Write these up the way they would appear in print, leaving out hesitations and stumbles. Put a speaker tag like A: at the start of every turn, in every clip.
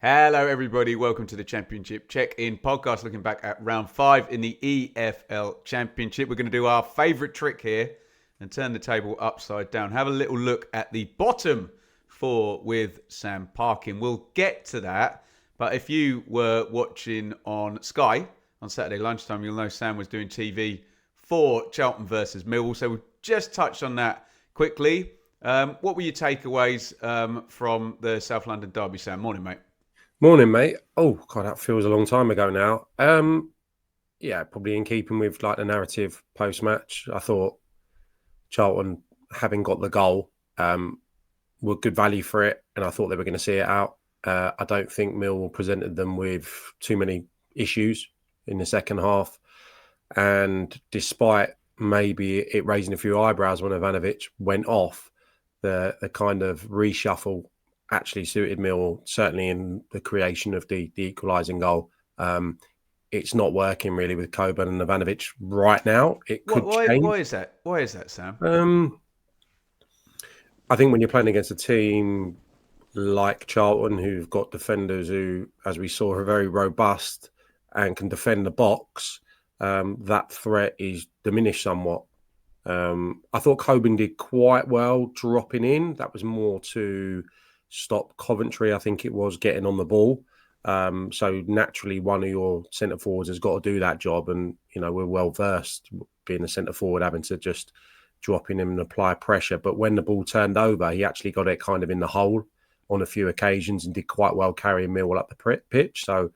A: Hello, everybody. Welcome to the Championship Check-In podcast, looking back at round 5 in the EFL Championship. We're going to do our favourite trick here and turn the table upside down. Have a little look at the bottom 4 with Sam Parkin. We'll get to that, but if you were watching on Sky on Saturday lunchtime, you'll know Sam was doing TV for Charlton versus Millwall. So we've just touched on that quickly. What were your takeaways from the South London derby, Sam? Morning, mate.
B: Morning, mate. Oh, God, that feels a long time ago now. Yeah, probably in keeping with like the narrative post-match. I thought Charlton, having got the goal, were good value for it, and I thought they were going to see it out. I don't think Millwall presented them with too many issues in the second half, and despite maybe it raising a few eyebrows when Ivanovic went off, the kind of reshuffle actually suited Millwall, certainly in the creation of the equalising goal. It's not working really with Coburn and Ivanovic right now. It could change.
A: Why is that? Why is that, Sam?
B: I think when you're playing against a team like Charlton, who've got defenders who, as we saw, are very robust and can defend the box, that threat is diminished somewhat. I thought Coburn did quite well dropping in. That was more to stop Coventry, I think it was, getting on the ball. So naturally, one of your centre forwards has got to do that job. And, you know, we're well versed being a centre forward, having to just drop in and apply pressure. But when the ball turned over, he actually got it kind of in the hole on a few occasions and did quite well carrying Millwall up the pitch. So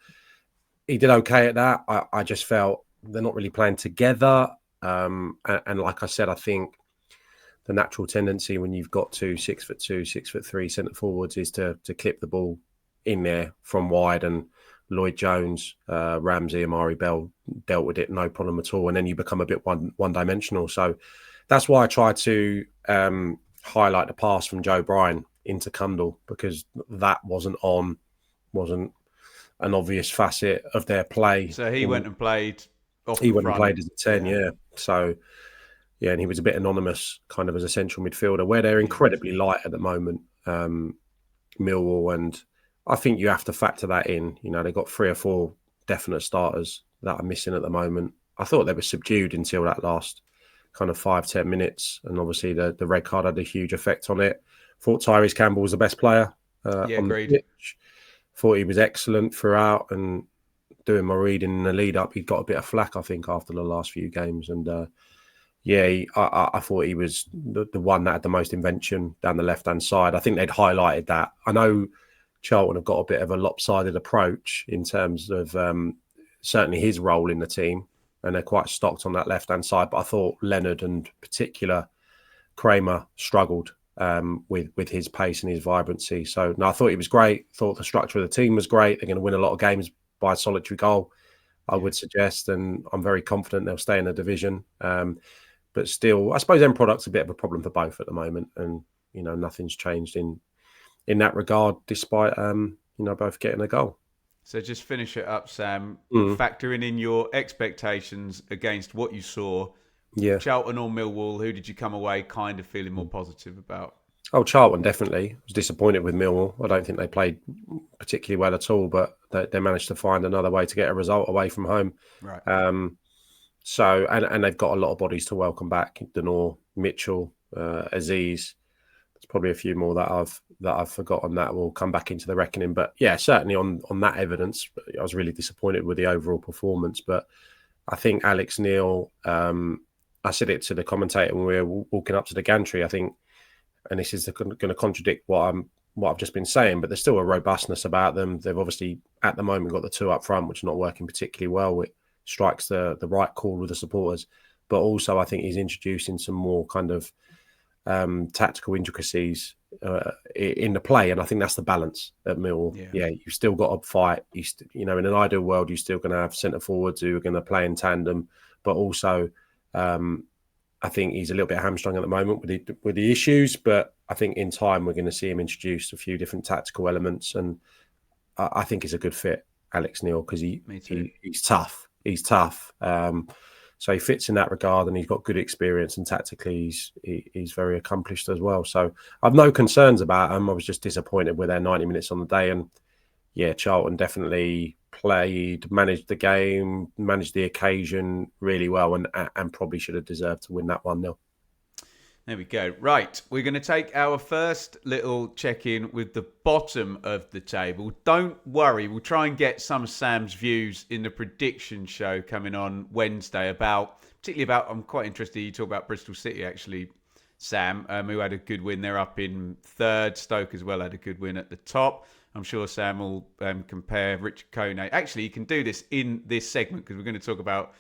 B: he did okay at that. I just felt they're not really playing together. And like I said, I think the natural tendency when you've got 2 6'2", 6'3" centre forwards is to clip the ball in there from wide, and Lloyd Jones, Ramsey, Amari Bell dealt with it no problem at all, and then you become a bit one dimensional. So that's why I tried to highlight the pass from Joe Bryan into Cundall, because that wasn't an obvious facet of their play.
A: So he went and played off
B: He
A: the
B: went
A: front.
B: and played as a 10, yeah. So yeah, and he was a bit anonymous kind of as a central midfielder, where they're incredibly light at the moment, Millwall. And I think you have to factor that in. You know, they've got 3 or 4 definite starters that are missing at the moment. I thought they were subdued until that last kind of 5-10 minutes. And obviously the red card had a huge effect on it. Thought Tyrese Campbell was the best player on
A: agreed.
B: the pitch. Thought he was excellent throughout, and doing my reading in the lead up, he got a bit of flack, I think, after the last few games. And I thought he was the one that had the most invention down the left-hand side. I think they'd highlighted that. I know Charlton have got a bit of a lopsided approach in terms of certainly his role in the team, and they're quite stocked on that left-hand side. But I thought Leonard and particular Kramer struggled with his pace and his vibrancy. So no, I thought he was great. Thought the structure of the team was great. They're going to win a lot of games by a solitary goal, I would suggest, and I'm very confident they'll stay in the division. But still, I suppose end product's a bit of a problem for both at the moment, and you know nothing's changed in that regard, despite both getting a goal.
A: So just finish it up, Sam. Factoring in your expectations against what you saw.
B: Yeah,
A: Charlton or Millwall, who did you come away kind of feeling more positive about?
B: Oh, Charlton definitely. Was disappointed with Millwall. I don't think they played particularly well at all, but they managed to find another way to get a result away from home.
A: Right.
B: So they've got a lot of bodies to welcome back. Denor, Mitchell, Aziz. There's probably a few more that I've forgotten that will come back into the reckoning. But yeah, certainly on that evidence, I was really disappointed with the overall performance. But I think Alex Neil, I said it to the commentator when we were walking up to the gantry, I think, and this is going to contradict what I've just been saying, but there's still a robustness about them. They've obviously at the moment got the 2 up front, which are not working particularly well. It strikes the right chord with the supporters, but also I think he's introducing some more kind of tactical intricacies in the play, and I think that's the balance at Mill. Yeah, you've still got to fight. In an ideal world, you're still going to have centre forwards who are going to play in tandem, but also I think he's a little bit hamstrung at the moment with the issues. But I think in time we're going to see him introduce a few different tactical elements, and I think he's a good fit, Alex Neil, because he's tough. He's tough. So he fits in that regard, and he's got good experience, and tactically he's very accomplished as well. So I've no concerns about him. I was just disappointed with their 90 minutes on the day, and yeah, Charlton definitely managed the game, managed the occasion really well, and probably should have deserved to win that 1-0.
A: There we go. Right, we're going to take our first little check-in with the bottom of the table. Don't worry, we'll try and get some of Sam's views in the prediction show coming on Wednesday particularly about, I'm quite interested, you talk about Bristol City actually, Sam, who had a good win. They're up in third. Stoke as well had a good win at the top. I'm sure Sam will compare Richard Kone. Actually, you can do this in this segment because we're going to talk about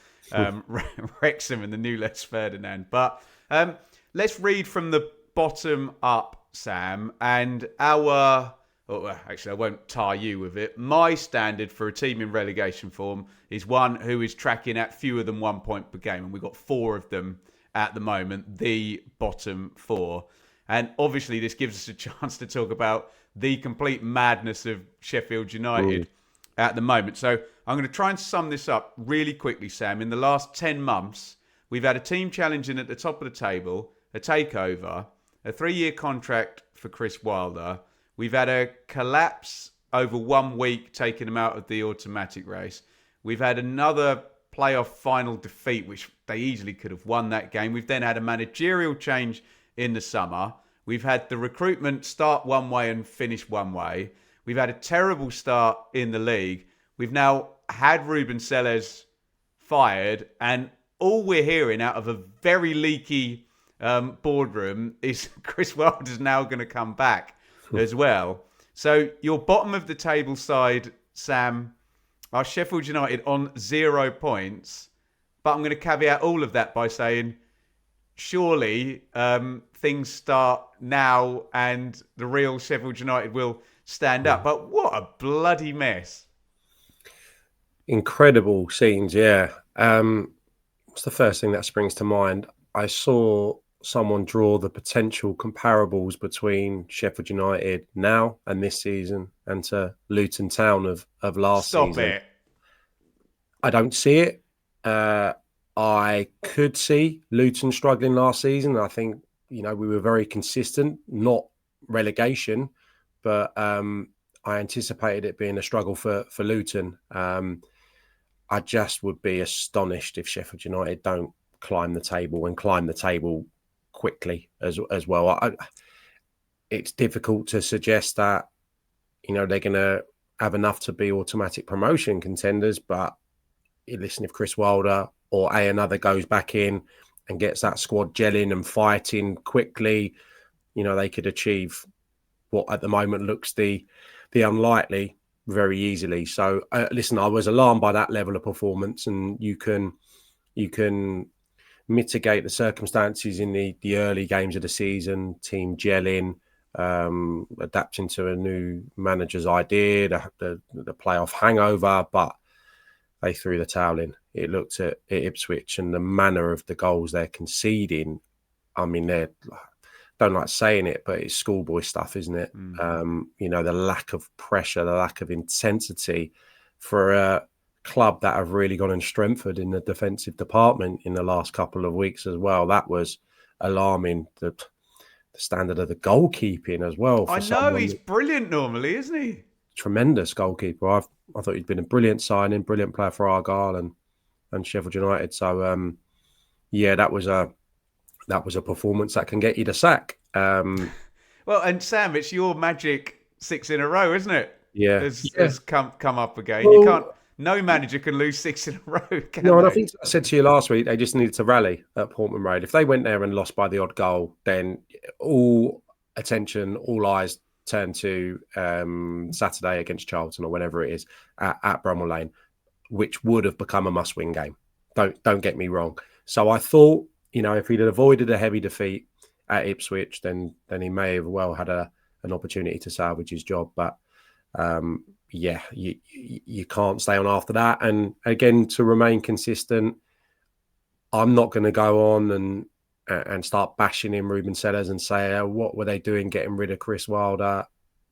A: Wrexham and the new Les Ferdinand. But let's read from the bottom up, Sam. And actually, I won't tie you with it. My standard for a team in relegation form is one who is tracking at fewer than 1 point per game. And we've got 4 of them at the moment, the bottom 4. And obviously, this gives us a chance to talk about the complete madness of Sheffield United at the moment. So I'm going to try and sum this up really quickly, Sam. In the last 10 months, we've had a team challenging at the top of the table, a takeover, a 3-year contract for Chris Wilder. We've had a collapse over 1 week, taking them out of the automatic race. We've had another playoff final defeat, which they easily could have won that game. We've then had a managerial change in the summer. We've had the recruitment start one way and finish one way. We've had a terrible start in the league. We've now had Ruben Selles fired, and all we're hearing out of a very leaky boardroom is Chris Wilder's now going to come back as well. So your bottom of the table side, Sam, are Sheffield United on 0 points. But I'm going to caveat all of that by saying, surely things start now and the real Sheffield United will stand up. But what a bloody mess.
B: Incredible scenes, yeah. What's the first thing that springs to mind? I saw someone draw the potential comparables between Sheffield United now and this season and to Luton Town of last season.
A: Stop it.
B: I don't see it. I could see Luton struggling last season. I think, we were very consistent, not relegation, but I anticipated it being a struggle for Luton. I just would be astonished if Sheffield United don't climb the table quickly as well. It's difficult to suggest that, they're going to have enough to be automatic promotion contenders, but listen, if Chris Wilder or another goes back in and gets that squad gelling and fighting quickly, they could achieve what at the moment looks the unlikely very easily. So listen, I was alarmed by that level of performance, and you can mitigate the circumstances in the early games of the season, team gelling, adapting to a new manager's idea, the playoff hangover, but they threw the towel in. It looked at Ipswich and the manner of the goals they're conceding. I mean, don't like saying it, but it's schoolboy stuff, isn't it? The lack of pressure, the lack of intensity for a club that have really gone and strengthened in the defensive department in the last couple of weeks as well. That was alarming. The standard of the goalkeeping as well.
A: I know, he's brilliant normally, isn't he?
B: Tremendous goalkeeper. I thought he'd been a brilliant signing, brilliant player for Argyle and Sheffield United. So that was a performance that can get you the sack.
A: Well, and Sam, it's your magic 6 in a row, isn't it?
B: Yeah,
A: has come up again.
B: Well,
A: you can't. No manager can lose 6 in a row.
B: And I think I said to you last week, they just needed to rally at Portman Road. If they went there and lost by the odd goal, then all attention, all eyes turn to Saturday against Charlton or whenever it is at Bramall Lane, which would have become a must-win game. Don't get me wrong. So I thought, if he'd avoided a heavy defeat at Ipswich, then he may have well had an opportunity to salvage his job. But you can't stay on after that. And again, to remain consistent, I'm not going to go on and start bashing in Ruben Selles and say, what were they doing getting rid of Chris Wilder?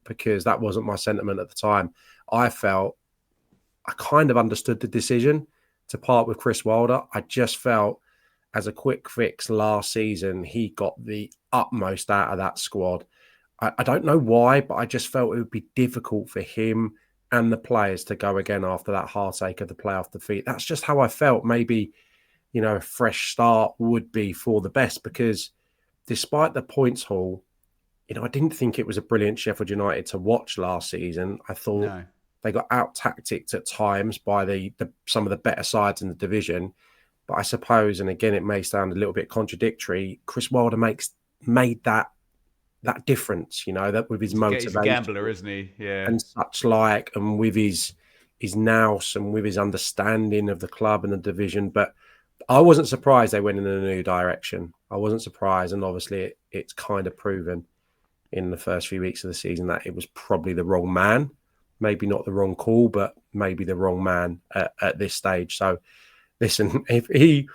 B: Because that wasn't my sentiment at the time. I felt I kind of understood the decision to part with Chris Wilder. I just felt as a quick fix last season, he got the utmost out of that squad. I don't know why, but I just felt it would be difficult for him and the players to go again after that heartache of the playoff defeat. That's just how I felt. Maybe, a fresh start would be for the best, because despite the points haul, I didn't think it was a brilliant Sheffield United to watch last season. I thought
A: No.
B: they got out-tacticked at times by the some of the better sides in the division. But I suppose, and again, it may sound a little bit contradictory, Chris Wilder made that difference, that with his
A: He's a
B: motivation
A: gambler, isn't he? Yeah.
B: and such like, and with his nous and with his understanding of the club and the division. But I wasn't surprised they went in a new direction. I wasn't surprised, and obviously it's kind of proven in the first few weeks of the season that it was probably the wrong man. Maybe not the wrong call, but maybe the wrong man at this stage. So, listen, he'd be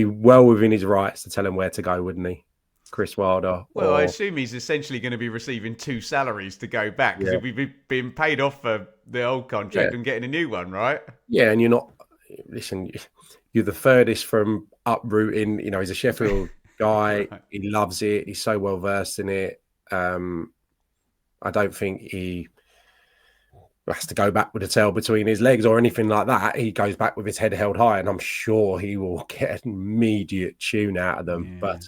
B: well within his rights to tell him where to go, wouldn't he? Chris Wilder.
A: Well, I assume he's essentially going to be receiving 2 salaries to go back, because he'll be being paid off for the old contract and getting a new one, right?
B: Yeah, and you're not. Listen, you're the furthest from uprooting. He's a Sheffield guy. Right. He loves it. He's so well versed in it. I don't think he has to go back with a tail between his legs or anything like that. He goes back with his head held high, and I'm sure he will get an immediate tune out of them. Yeah. But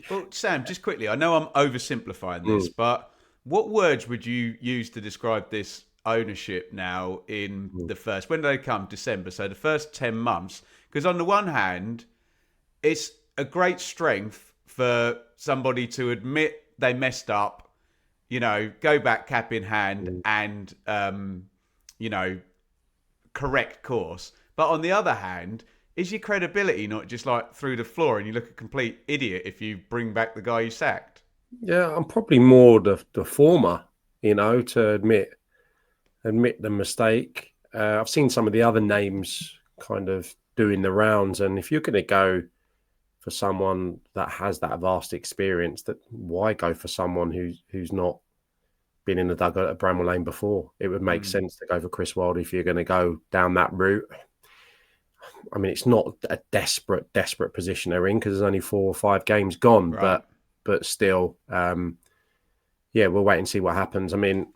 A: well, Sam, just quickly, I know I'm oversimplifying this, but what words would you use to describe this ownership now in the first, when do they come? December. So the first 10 months, because on the one hand, it's a great strength for somebody to admit they messed up, go back cap in hand and, correct course. But on the other hand, is your credibility not just like through the floor and you look a complete idiot if you bring back the guy you sacked?
B: Yeah, I'm probably more the former, to admit the mistake. I've seen some of the other names kind of doing the rounds, and if you're going to go for someone that has that vast experience, that why go for someone who's not been in the dugout at Bramall Lane before? It would make sense to go for Chris Wilder if you're going to go down that route. I mean, it's not a desperate position they're in, because there's only 4 or 5 games gone, right. but still, we'll wait and see what happens. I mean,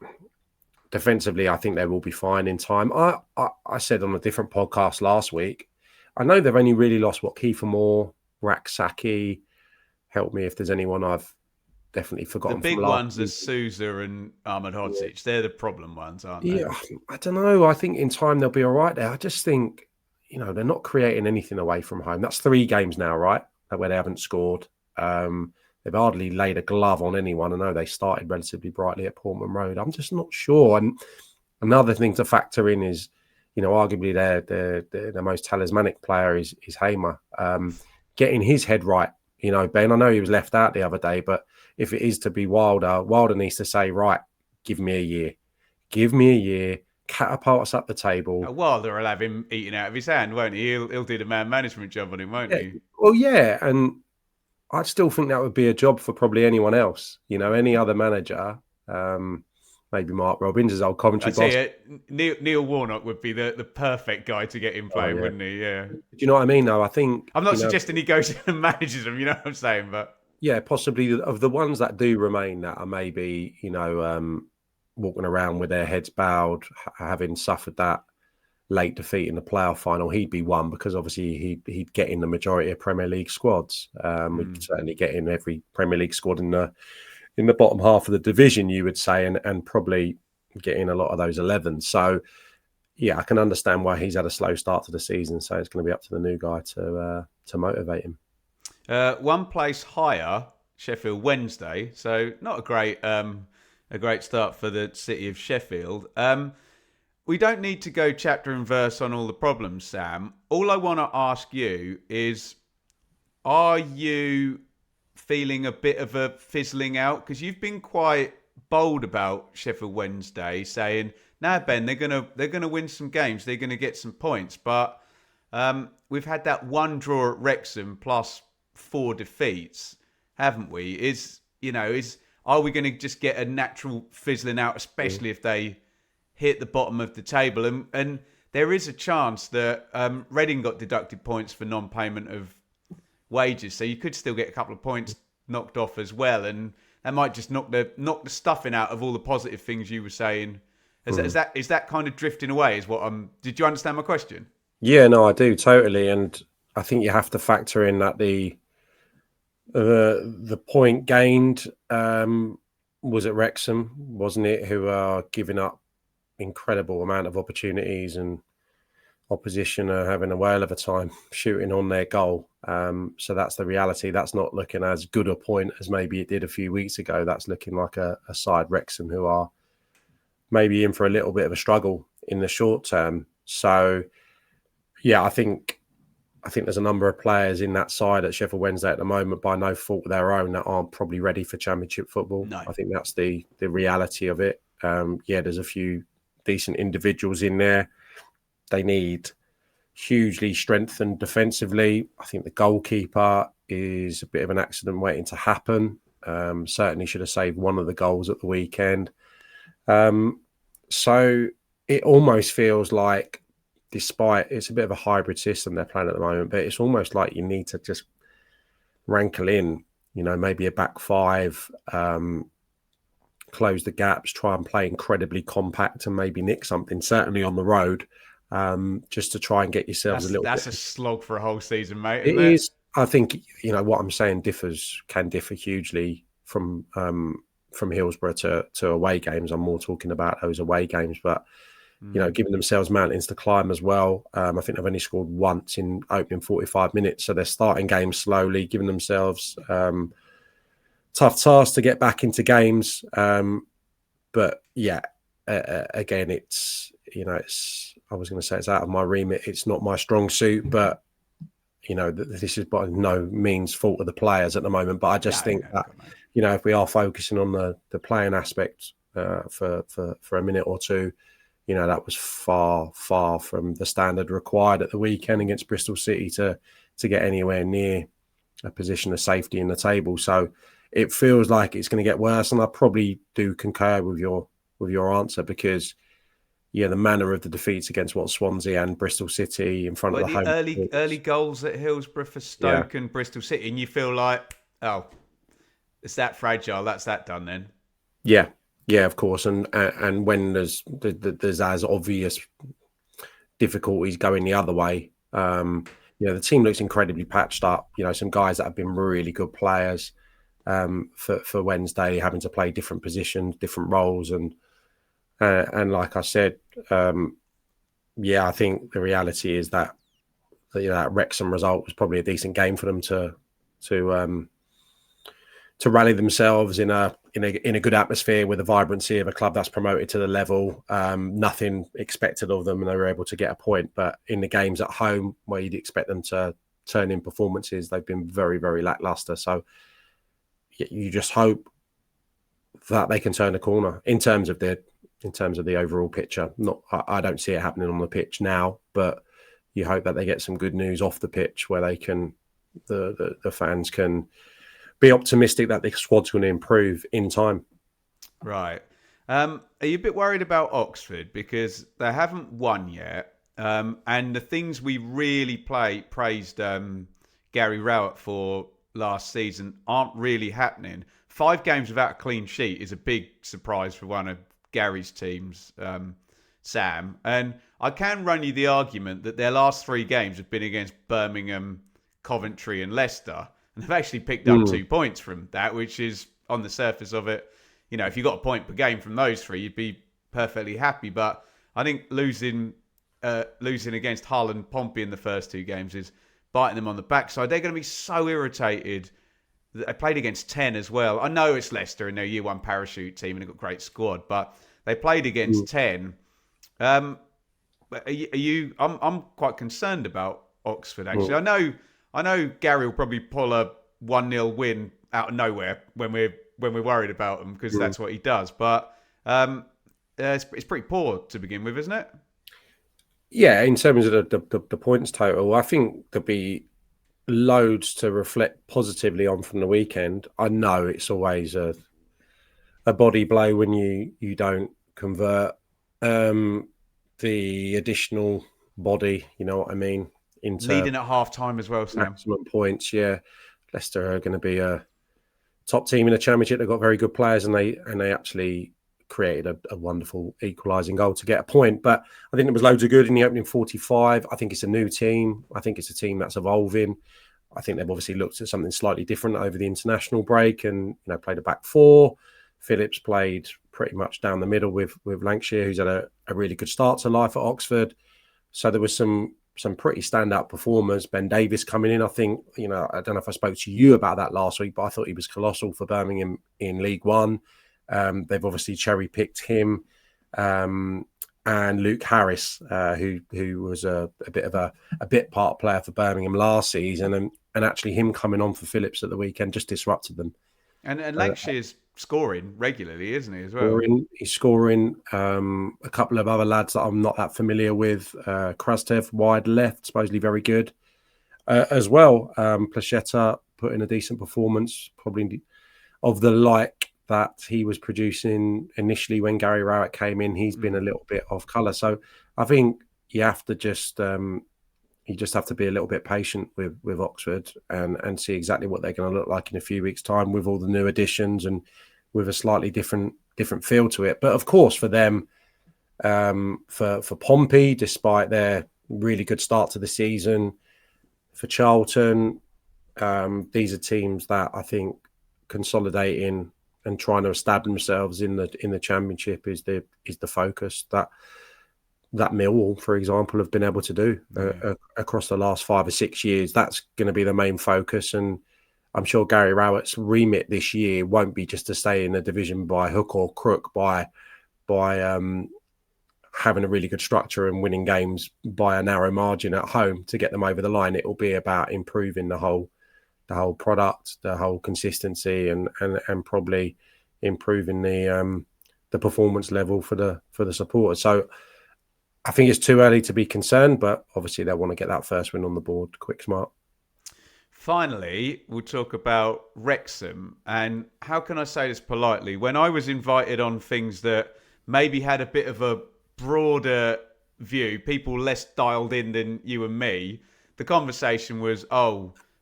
B: defensively, I think they will be fine in time. I said on a different podcast last week, I know they've only really lost Kiefer Moore, Raksaki. Help me if there's anyone I've definitely forgotten.
A: The big ones are Sousa and Ahmed Hodzic. Yeah. They're the problem ones, aren't they?
B: Yeah, I don't know. I think in time they'll be all right there. I just think, they're not creating anything away from home. That's 3 games now, right? Where they haven't scored. They've hardly laid a glove on anyone. I know they started relatively brightly at Portman Road. I'm just not sure. And another thing to factor in is, arguably their most talismanic player is Hamer. Getting his head right, Ben, I know he was left out the other day, but if it is to be Wilder needs to say, right, give me a year. Give me a year. Catapult us up the table.
A: Wilder will have him eating out of his hand, won't he? He'll do the man management job on him, won't he?
B: Well, yeah, and I still think that would be a job for probably anyone else. Any other manager, maybe Mark Robbins, his old Coventry boss.
A: Neil Warnock would be the perfect guy to get him playing, wouldn't he? Yeah.
B: Do you know what I mean, though? I think...
A: I'm not suggesting he goes and manages them, you know what I'm saying, but...
B: Yeah, possibly of the ones that do remain that are maybe, walking around with their heads bowed, having suffered that late defeat in the playoff final, he'd be one, because obviously he'd get in the majority of Premier League squads. We'd certainly get in every Premier League squad in the bottom half of the division, you would say, and probably get in a lot of those 11. So, yeah, I can understand why he's had a slow start to the season. So it's going to be up to the new guy to motivate him.
A: 1 place higher, Sheffield Wednesday. So not a great start for the city of Sheffield. We don't need to go chapter and verse on all the problems, Sam. All I want to ask you is, are you feeling a bit of a fizzling out? Because you've been quite bold about Sheffield Wednesday, saying, "Nah, Ben, they're gonna win some games. They're gonna get some points." But we've had that 1 draw at Wrexham plus 4 defeats, haven't we? Are we going to just get a natural fizzling out, especially if they hit the bottom of the table? And there is a chance that Reading got deducted points for non-payment of wages, so you could still get a couple of points knocked off as well, and that might just knock the stuffing out of all the positive things you were saying Is that kind of drifting away? Is what Did you understand my question?
B: Yeah, no, I do totally, and I think you have to factor in that the point gained was at Wrexham, wasn't it? Who are giving up incredible amount of opportunities, and opposition are having a whale of a time shooting on their goal. So that's the reality. That's not looking as good a point as maybe it did a few weeks ago. That's looking like a side, Wrexham, who are maybe in for a little bit of a struggle in the short term. So yeah, I think there's a number of players in that side at Sheffield Wednesday at the moment, by no fault of their own, that aren't probably ready for Championship football.
A: No.
B: I think that's the reality of it. Yeah, there's a few decent individuals in there. They need hugely strengthened defensively. I think the goalkeeper is a bit of an accident waiting to happen. Certainly should have saved one of the goals at the weekend. So it almost feels like, despite it's a bit of a hybrid system they're playing at the moment, but it's almost like you need to just rankle in, maybe a back five, close the gaps, try and play incredibly compact and maybe nick something, certainly on the road, just to try and get yourselves
A: That's a slog for a whole season, mate.
B: It is. I think, what I'm saying can differ hugely from Hillsborough to away games. I'm more talking about those away games, but giving themselves mountains to climb as well. I think they've only scored once in opening 45 minutes. So they're starting games slowly, giving themselves tough tasks to get back into games. But yeah, again, I was going to say it's out of my remit. It's not my strong suit, but this is by no means fault of the players at the moment. But I just think that, if we are focusing on the playing aspect for a minute or two, that was far, far from the standard required at the weekend against Bristol City to get anywhere near a position of safety in the table. So it feels like it's going to get worse. And I probably do concur with your answer, because the manner of the defeats against Swansea and Bristol City in front of the home.
A: Early goals at Hillsborough for Stoke and Bristol City, and you feel like, oh, it's that fragile. That's that done then.
B: Yeah, of course, and when there's as obvious difficulties going the other way, the team looks incredibly patched up. Some guys that have been really good players for Wednesday having to play different positions, different roles, and like I said, I think the reality is that that Wrexham result was probably a decent game for them to rally themselves in a good atmosphere with the vibrancy of a club that's promoted to the level. Nothing expected of them, and they were able to get a point. But in the games at home, where you'd expect them to turn in performances, they've been very, very lackluster. So you just hope that they can turn the corner in terms of the overall picture. I don't see it happening on the pitch now, but you hope that they get some good news off the pitch where they can, the fans can be optimistic that the squad's going to improve in time.
A: Right. Are you a bit worried about Oxford, because they haven't won yet, and the things we really praised Gary Rowett for last season aren't really happening? 5 games without a clean sheet is a big surprise for one of Gary's teams, Sam. And I can run you the argument that their last 3 games have been against Birmingham, Coventry and Leicester. And they've actually picked up 2 points from that, which is, on the surface of it, if you got a point per game from those 3, you'd be perfectly happy. But I think losing against Hull and Pompey in the first 2 games is biting them on the backside. They're going to be so irritated. They played against 10 as well. I know it's Leicester and they're year 1 parachute team and they've got a great squad, but they played against 10. I'm quite concerned about Oxford, actually. I know Gary will probably pull a 1-0 win out of nowhere when we're worried about him, because that's what he does. But it's pretty poor to begin with, isn't it?
B: Yeah, in terms of the points total, I think there'll be loads to reflect positively on from the weekend. I know it's always a body blow when you don't convert the additional body, you know what I mean? Into
A: leading at half time as well, Sam.
B: Maximum points, yeah. Leicester are going to be a top team in the Championship. They've got very good players, and they actually created a wonderful equalising goal to get a point. But I think there was loads of good in the opening 45. I think it's a new team. I think it's a team that's evolving. I think they've obviously looked at something slightly different over the international break and played a back four. Phillips played pretty much down the middle with Lancashire, who's had a really good start to life at Oxford. So there was some pretty standout performers. Ben Davies coming in, I think, I don't know if I spoke to you about that last week, but I thought he was colossal for Birmingham in League One. They've obviously cherry-picked him and Luke Harris, who was a bit of a bit part player for Birmingham last season, and actually him coming on for Phillips at the weekend just disrupted them.
A: And Lancashire's scoring regularly, isn't he, as well?
B: He's scoring. A couple of other lads that I'm not that familiar with. Krastev, wide left, supposedly very good as well. Plachetta put in a decent performance, probably of the like that he was producing initially when Gary Rowett came in. He's been a little bit off colour. So I think you have to just... you just have to be a little bit patient with Oxford and see exactly what they're going to look like in a few weeks' time with all the new additions and with a slightly different feel to it. But of course, for them, for Pompey, despite their really good start to the season, for Charlton, these are teams that I think consolidating and trying to establish themselves in the Championship is the focus that Millwall, for example, have been able to do across the last 5 or 6 years. That's going to be the main focus. And I'm sure Gary Rowett's remit this year won't be just to stay in the division by hook or crook, by having a really good structure and winning games by a narrow margin at home to get them over the line. It will be about improving the whole product, the whole consistency, and probably improving the performance level for the supporters. So I think it's too early to be concerned, but obviously they want to get that first win on the board quick, smart.
A: Finally, we'll talk about Wrexham. And how can I say this politely? When I was invited on things that maybe had a bit of a broader view, people less dialed in than you and me, the conversation was,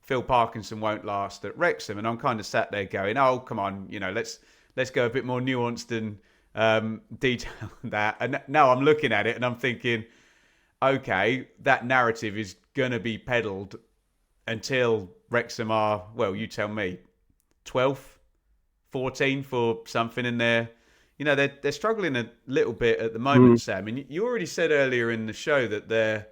A: Phil Parkinson won't last at Wrexham. And I'm kind of sat there going, come on, let's go a bit more nuanced and detail that. And now I'm looking at it and I'm thinking, okay, that narrative is going to be peddled until Wrexham are, well, you tell me, 12th, 14th or something in there. They're struggling a little bit at the moment, Sam. And you already said earlier in the show that they're,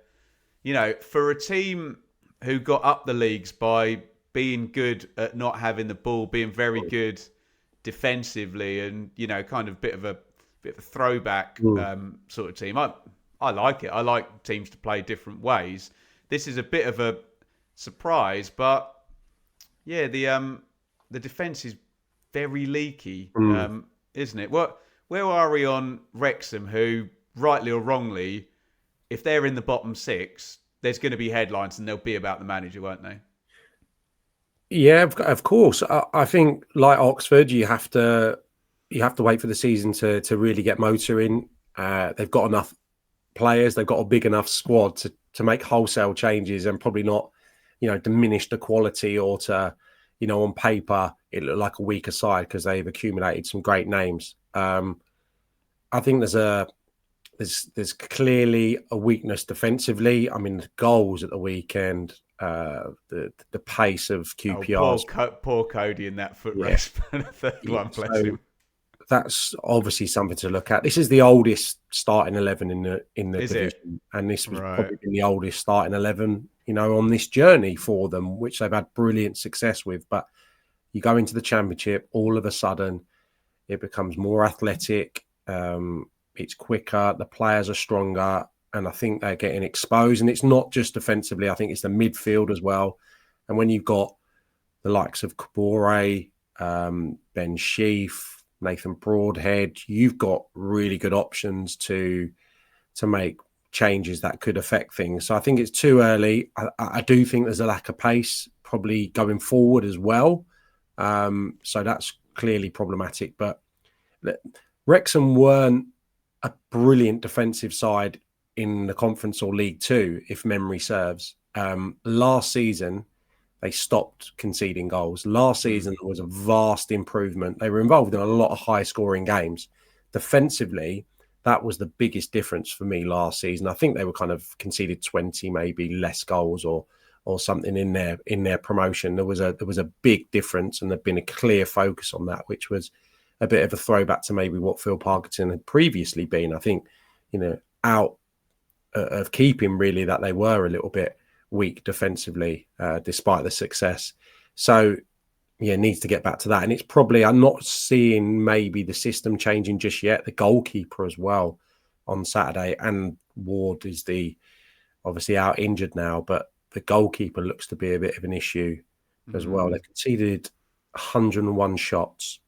A: for a team who got up the leagues by being good at not having the ball, being very good defensively, and kind of bit of a throwback sort of team. I like it. I like teams to play different ways. This is a bit of a surprise, but yeah, the defense is very leaky, isn't it? Where are we on Wrexham, who, rightly or wrongly, if they're in the bottom six, there's going to be headlines and they'll be about the manager, won't they?
B: Yeah, of course. I think, like Oxford, you have to wait for the season to really get motoring. They've got enough players. They've got a big enough squad to make wholesale changes and probably not, diminish the quality or to, on paper, it looked like a weaker side because they've accumulated some great names. I think there's clearly a weakness defensively. I mean, the goals at the weekend. The pace of QPR.
A: Poor Cody in that foot race for the third one, bless him.
B: That's obviously something to look at. This is the oldest starting 11 in the division, and this was probably been the oldest starting 11, on this journey for them, which they've had brilliant success with. But you go into the Championship, all of a sudden, it becomes more athletic. It's quicker. The players are stronger. And I think they're getting exposed. And it's not just defensively. I think it's the midfield as well. And when you've got the likes of Kabore, Ben Sheaf, Nathan Broadhead, you've got really good options to make changes that could affect things. So I think it's too early. I do think there's a lack of pace probably going forward as well. So that's clearly problematic. But Wrexham weren't a brilliant defensive side in the Conference or League Two, if memory serves. Last season, they stopped conceding goals. Last season, there was a vast improvement. They were involved in a lot of high-scoring games, defensively, that was the biggest difference for me last season. I think they were kind of conceded 20, maybe less goals or something in their promotion. There was a big difference, and there'd been a clear focus on that, which was a bit of a throwback to maybe what Phil Parkinson had previously been. I think, out of keeping really, that they were a little bit weak defensively, despite the success. So needs to get back to that. And it's probably, I'm not seeing maybe the system changing just yet. The goalkeeper as well on Saturday, and Ward is obviously out injured now, but the goalkeeper looks to be a bit of an issue as well. They conceded 101 shots.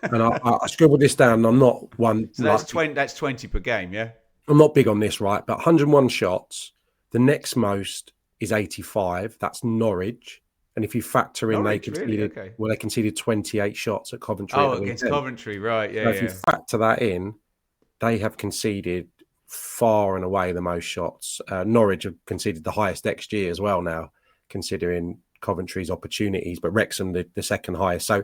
B: And I scribbled this down. I'm not one.
A: So that's 20. That's 20 per game, yeah.
B: I'm not big on this, right? But 101 shots. The next most is 85. That's Norwich. And if you factor in, they conceded 28 shots at Coventry.
A: Oh, against Coventry, right? Yeah.
B: So if you factor that in, they have conceded far and away the most shots. Norwich have conceded the highest XG as well now, considering Coventry's opportunities, but Wrexham the second highest. So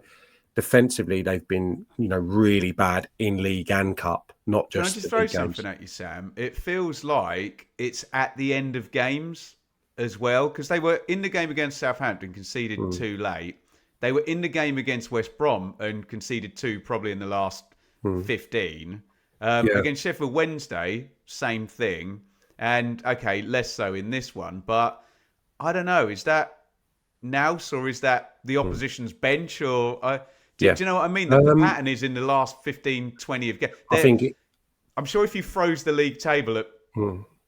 B: defensively, they've been really bad in league and cup, not just.
A: Can I just throw something at you, Sam? It feels like it's at the end of games as well, because they were in the game against Southampton, conceded 2 late. They were in the game against West Brom and conceded 2 probably in the last 15. Against Sheffield Wednesday, same thing. And okay, less so in this one. But I don't know, is that Nous or is that the opposition's bench? Or do you know what I mean? The pattern is in the last 15, 20 of games. I'm sure if you froze the league table at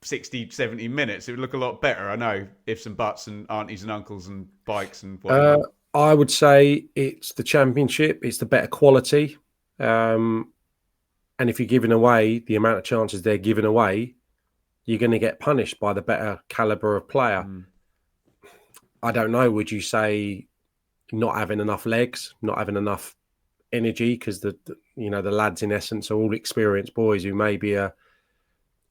A: 60, 70 minutes, it would look a lot better. I know, ifs and buts and aunties and uncles and bikes and whatnot.
B: I would say it's the Championship. It's the better quality. And if you're giving away the amount of chances they're giving away, you're going to get punished by the better caliber of player. I don't know. Would you say not having enough legs, not having enough energy? Because the lads in essence are all experienced boys who maybe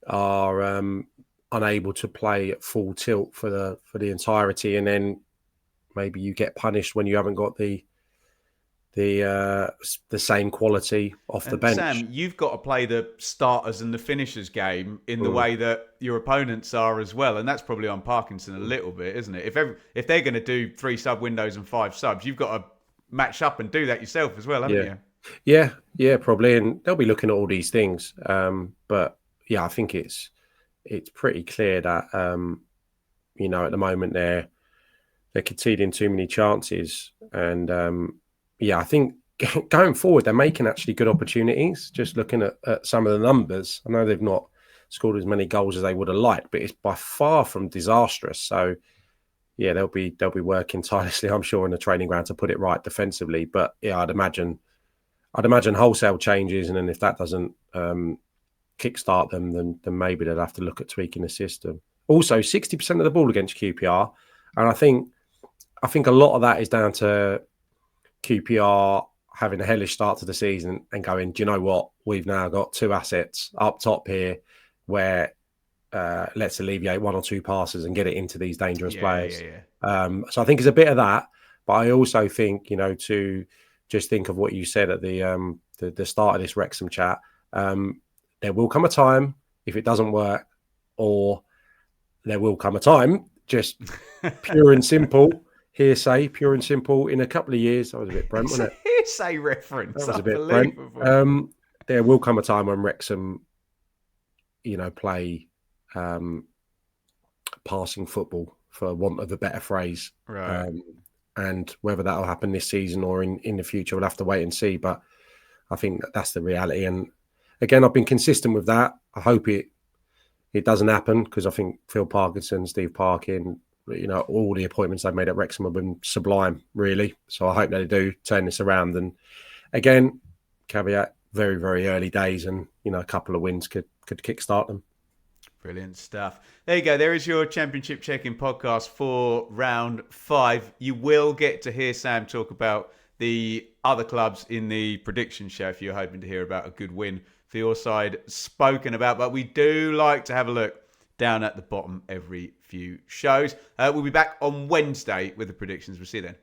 B: are unable to play at full tilt for the entirety, and then maybe you get punished when you haven't got the same quality off the bench.
A: Sam, you've got to play the starters and the finishers game in the way that your opponents are as well, and that's probably on Parkinson a little bit, isn't it? If they're going to do 3 sub windows and 5 subs, you've got to match up and do that yourself as well, haven't you?
B: Yeah, probably, and they'll be looking at all these things. But yeah, I think it's pretty clear that at the moment they're conceding too many chances, and I think going forward they're making actually good opportunities. Just looking at some of the numbers, I know they've not scored as many goals as they would have liked, but it's by far from disastrous. So yeah, they'll be working tirelessly, I'm sure, in the training ground to put it right defensively. But yeah, I'd imagine wholesale changes, and then if that doesn't kickstart them, then maybe they'll have to look at tweaking the system. Also, 60% of the ball against QPR, and I think a lot of that is down to QPR having a hellish start to the season and going, do you know what? We've now got 2 assets up top here where let's alleviate 1 or 2 passes and get it into these dangerous players. So I think it's a bit of that, but I also think, to just think of what you said at the start of this Wrexham chat, there will come a time if it doesn't work, or there will come a time, just pure and simple, hearsay, pure and simple, in a couple of years. That was a bit Brent, wasn't it?
A: Hearsay reference.
B: That was a bit Brent. There will come a time when Wrexham, play passing football, for want of a better phrase.
A: Right.
B: And whether that'll happen this season or in the future, we'll have to wait and see. But I think that's the reality. And again, I've been consistent with that. I hope it doesn't happen, because I think Phil Parkinson, Steve Parkin, all the appointments they've made at Wrexham have been sublime, really. So I hope they do turn this around. And again, caveat, very, very early days, and a couple of wins could kickstart them.
A: Brilliant stuff. There you go. There is your Championship Check-In podcast for round 5. You will get to hear Sam talk about the other clubs in the prediction show if you're hoping to hear about a good win for your side spoken about. But we do like to have a look down at the bottom every few shows. We'll be back on Wednesday with the predictions. We'll see you then.